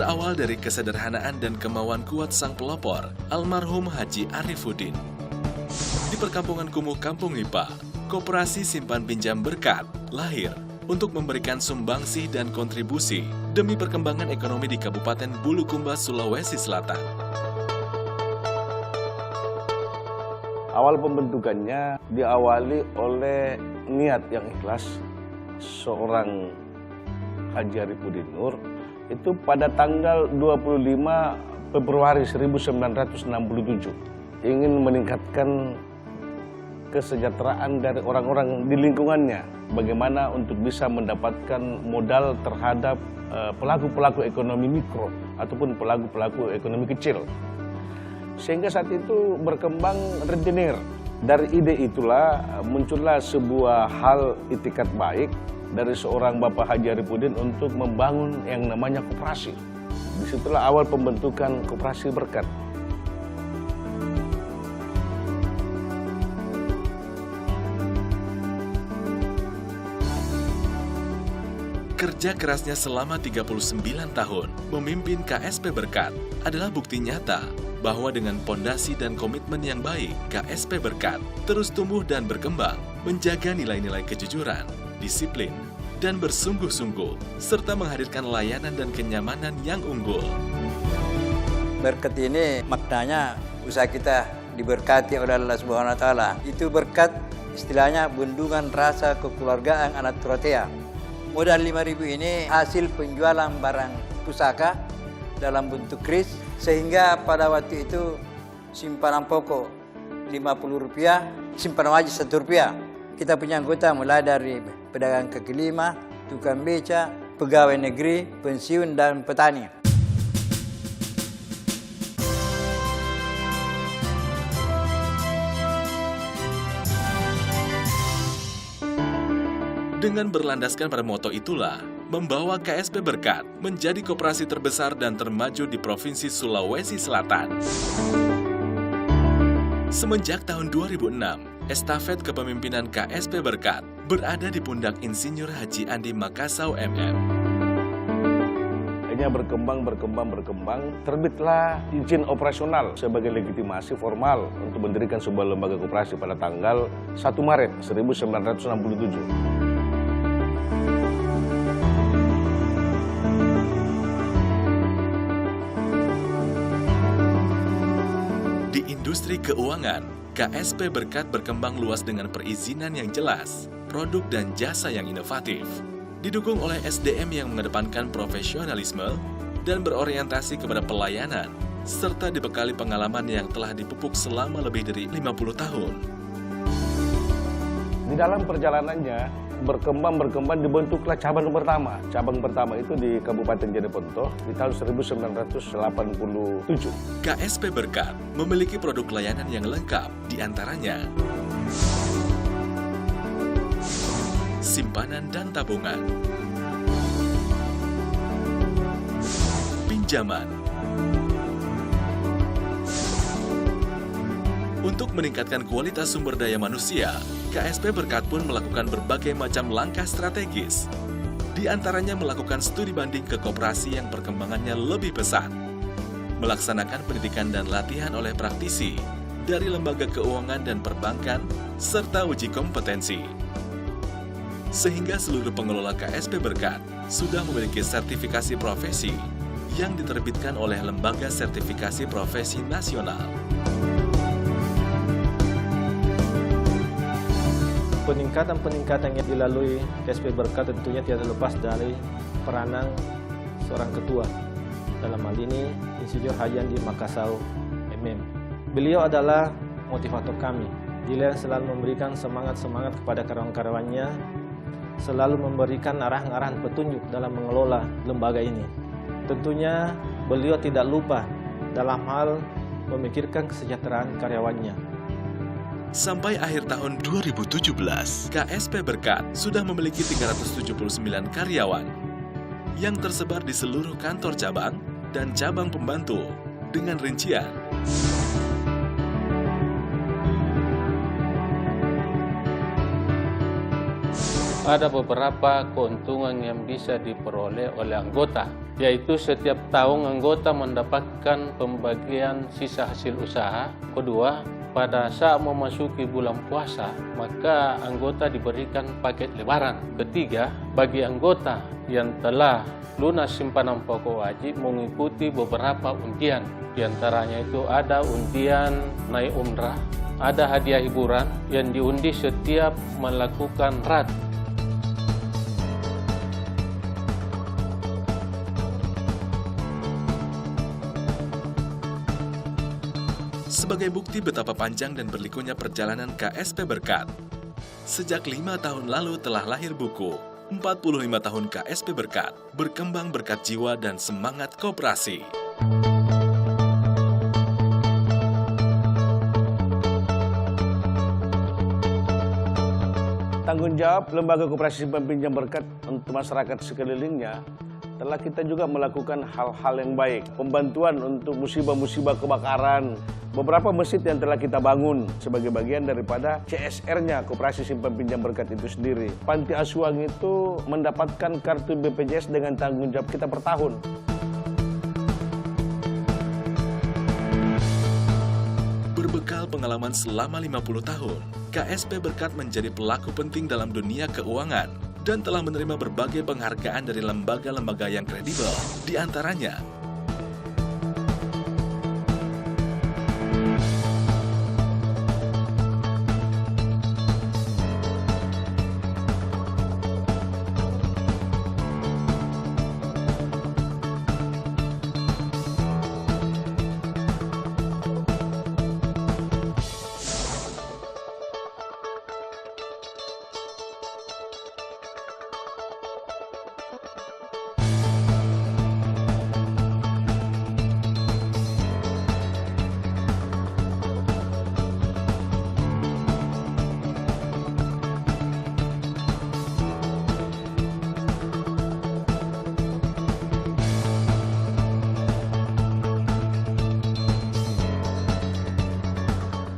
berawal dari kesederhanaan dan kemauan kuat sang pelopor, almarhum Haji Arifuddin. Di perkampungan kumuh Kampung Nipa, Koperasi Simpan Pinjam Berkat lahir untuk memberikan sumbangsih dan kontribusi demi perkembangan ekonomi di Kabupaten Bulukumba, Sulawesi Selatan. Awal pembentukannya diawali oleh niat yang ikhlas seorang Haji Arifuddin Nur itu pada tanggal 25 Februari 1967 ingin meningkatkan kesejahteraan dari orang-orang di lingkungannya, bagaimana untuk bisa mendapatkan modal terhadap pelaku-pelaku ekonomi mikro ataupun pelaku-pelaku ekonomi kecil. Sehingga saat itu berkembang rentenir. Dari ide itulah muncullah sebuah hal itikat baik dari seorang Bapak Haji Arifuddin untuk membangun yang namanya koperasi. Disitulah awal pembentukan Koperasi Berkat. Kerja kerasnya selama 39 tahun memimpin KSP Berkat adalah bukti nyata bahwa dengan pondasi dan komitmen yang baik, KSP Berkat terus tumbuh dan berkembang, menjaga nilai-nilai kejujuran, disiplin, dan bersungguh-sungguh, serta menghadirkan layanan dan kenyamanan yang unggul. Berkat ini maknanya usaha kita diberkati oleh Allah Subhanahu wa Ta'ala. Itu berkat istilahnya bendungan rasa kekeluargaan anak Turatea. Modal 5.000 ini hasil penjualan barang pusaka dalam bentuk kris, sehingga pada waktu itu simpanan pokok Rp50, simpanan wajib Rp1. Kita punya anggota mulai dari pedagang kaki lima, tukang beca, pegawai negeri, pensiun, dan petani. Dengan berlandaskan pada moto itulah, membawa KSP Berkat menjadi koperasi terbesar dan termaju di Provinsi Sulawesi Selatan. Semenjak tahun 2006, estafet kepemimpinan KSP Berkat berada di pundak Insinyur Haji Andi Makassau MM. Akhirnya berkembang, terbitlah izin operasional sebagai legitimasi formal untuk mendirikan sebuah lembaga koperasi pada tanggal 1 Maret 1967. Di industri keuangan, KSP Berkat berkembang luas dengan perizinan yang jelas, produk dan jasa yang inovatif, didukung oleh SDM yang mengedepankan profesionalisme dan berorientasi kepada pelayanan, serta dibekali pengalaman yang telah dipupuk selama lebih dari 50 tahun. Di dalam perjalanannya, berkembang, dibentuklah cabang pertama. Cabang pertama itu di Kabupaten Jeneponto di tahun 1987. KSP Berkat memiliki produk layanan yang lengkap, diantaranya simpanan dan tabungan, pinjaman. Untuk meningkatkan kualitas sumber daya manusia, KSP Berkat pun melakukan berbagai macam langkah strategis. Di antaranya melakukan studi banding ke koperasi yang perkembangannya lebih pesat, melaksanakan pendidikan dan latihan oleh praktisi dari lembaga keuangan dan perbankan, serta uji kompetensi. Sehingga seluruh pengelola KSP Berkat sudah memiliki sertifikasi profesi yang diterbitkan oleh Lembaga Sertifikasi Profesi Nasional. Peningkatan yang dilalui KSP Berkat tentunya tidak lepas dari peranan seorang ketua. Dalam hal ini, Insinyur Haji Andi Makassau MM. Beliau adalah motivator kami. Dia selalu memberikan semangat kepada karyawan-karyawannya, selalu memberikan arahan-arahan petunjuk dalam mengelola lembaga ini. Tentunya beliau tidak lupa dalam hal memikirkan kesejahteraan karyawannya. Sampai akhir tahun 2017, KSP Berkat sudah memiliki 379 karyawan yang tersebar di seluruh kantor cabang dan cabang pembantu dengan rincian. Ada beberapa keuntungan yang bisa diperoleh oleh anggota yaitu setiap tahun anggota mendapatkan pembagian sisa hasil usaha. Kedua, pada saat memasuki bulan puasa, maka anggota diberikan paket lebaran. Ketiga, bagi anggota yang telah lunas simpanan pokok wajib mengikuti beberapa undian. Di antaranya itu ada undian naik umrah, ada hadiah hiburan yang diundi setiap melakukan rat. Sebagai bukti betapa panjang dan berlikunya perjalanan KSP Berkat, sejak 5 tahun lalu telah lahir buku 45 tahun KSP Berkat, berkembang berkat jiwa dan semangat koperasi. Tanggung jawab Lembaga Koperasi Simpan Pinjam Berkat untuk masyarakat sekelilingnya telah kita juga melakukan hal-hal yang baik. Pembantuan untuk musibah-musibah kebakaran, beberapa masjid yang telah kita bangun sebagai bagian daripada CSR-nya Koperasi Simpan Pinjam Berkat itu sendiri. Panti asuhan itu mendapatkan kartu BPJS dengan tanggung jawab kita per tahun. Berbekal pengalaman selama 50 tahun, KSP Berkat menjadi pelaku penting dalam dunia keuangan dan telah menerima berbagai penghargaan dari lembaga-lembaga yang kredibel. Di antaranya,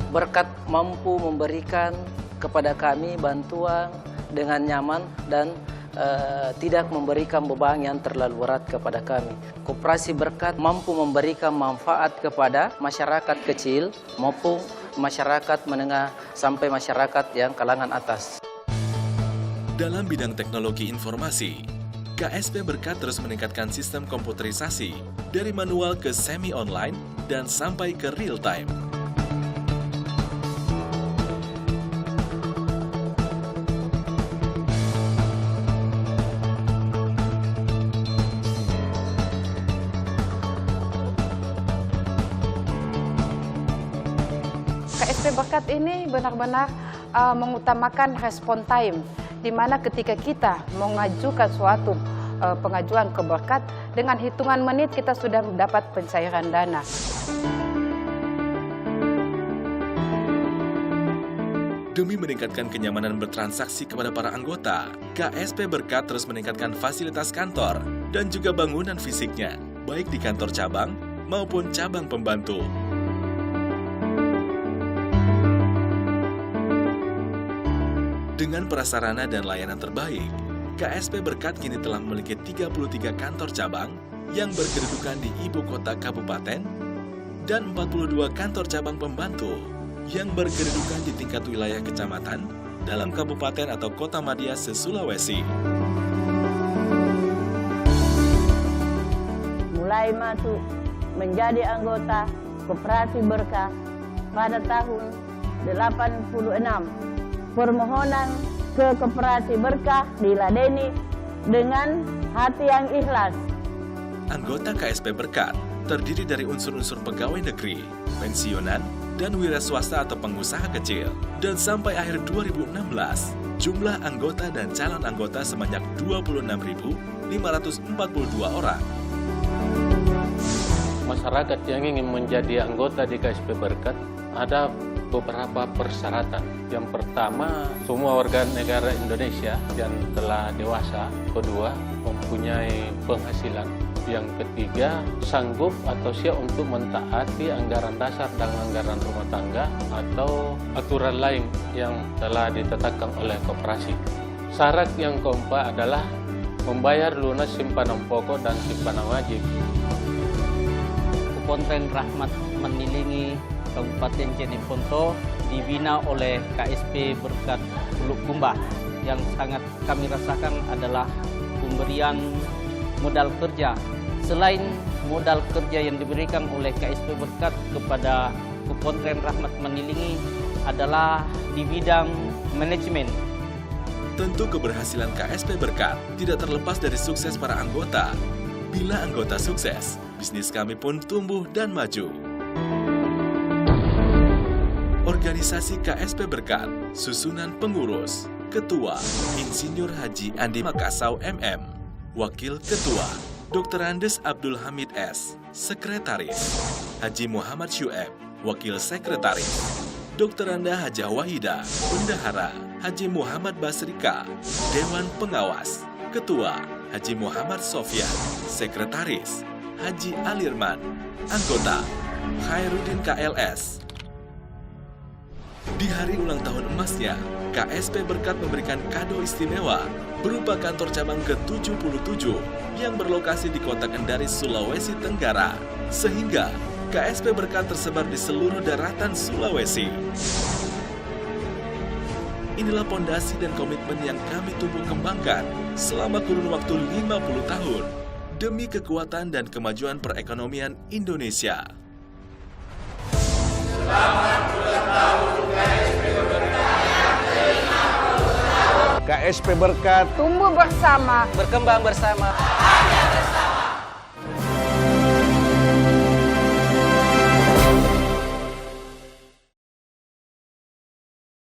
Berkat mampu memberikan kepada kami bantuan dengan nyaman dan tidak memberikan beban yang terlalu berat kepada kami. Koperasi Berkat mampu memberikan manfaat kepada masyarakat kecil maupun masyarakat menengah sampai masyarakat yang kalangan atas. dalam bidang teknologi informasi, KSP Berkat terus meningkatkan sistem komputerisasi dari manual ke semi-online dan sampai ke real-time. KSP Berkat ini benar-benar mengutamakan respon time, di mana ketika kita mengajukan suatu pengajuan ke berkat, dengan hitungan menit kita sudah mendapat pencairan dana. Demi meningkatkan kenyamanan bertransaksi kepada para anggota, KSP Berkat terus meningkatkan fasilitas kantor dan juga bangunan fisiknya, baik di kantor cabang maupun cabang pembantu. Dengan prasarana dan layanan terbaik, KSP Berkat kini telah memiliki 33 kantor cabang yang berkedudukan di ibu kota kabupaten dan 42 kantor cabang pembantu yang berkedudukan di tingkat wilayah kecamatan dalam kabupaten atau kota madya se-Sulawesi. Mulai masuk menjadi anggota Koperasi Berkat pada tahun 86. Permohonan ke Koperasi Berkah diladeni dengan hati yang ikhlas. Anggota KSP Berkat terdiri dari unsur-unsur pegawai negeri, pensiunan, dan wira swasta atau pengusaha kecil. Dan sampai akhir 2016, jumlah anggota dan calon anggota sebanyak 26.542 orang. Masyarakat yang ingin menjadi anggota di KSP Berkat ada beberapa persyaratan. Yang pertama, semua warga negara Indonesia yang telah dewasa. Kedua, mempunyai penghasilan. Yang ketiga, sanggup atau siap untuk mentaati anggaran dasar dan anggaran rumah tangga atau aturan lain yang telah ditetapkan oleh koperasi. Syarat yang keempat adalah membayar lunas simpanan pokok dan simpanan wajib. Pesantren Rahmat Manilingi Kabupaten Jeneponto dibina oleh KSP Berkat Bulukumba. Yang sangat kami rasakan adalah pemberian modal kerja. Selain modal kerja yang diberikan oleh KSP Berkat kepada Pesantren Rahmat Manilingi adalah di bidang manajemen. Tentu keberhasilan KSP Berkat tidak terlepas dari sukses para anggota. Bila anggota sukses, bisnis kami pun tumbuh dan maju. Organisasi KSP Berkat, susunan pengurus, Ketua, Insinyur Haji Andi Makasau MM, Wakil Ketua, Dr. Andes Abdul Hamid S, Sekretaris, Haji Muhammad Syueb, Wakil Sekretaris, Dr. Anda Hajah Wahida, Bendahara, Haji Muhammad Basrika, Dewan Pengawas, Ketua, Haji Muhammad Sofyan, Sekretaris, Haji Alirman, Anggota, Khairuddin KLS. Di hari ulang tahun emasnya, KSP Berkat memberikan kado istimewa berupa kantor cabang ke-77 yang berlokasi di Kota Kendari, Sulawesi Tenggara, sehingga KSP Berkat tersebar di seluruh daratan Sulawesi. Inilah pondasi dan komitmen yang kami tumbuh kembangkan selama kurun waktu 50 tahun demi kekuatan dan kemajuan perekonomian Indonesia. Selamat ulang tahun KSP Berkat yang ke-50. KSP Berkat Tumbuh bersama, Berkembang bersama.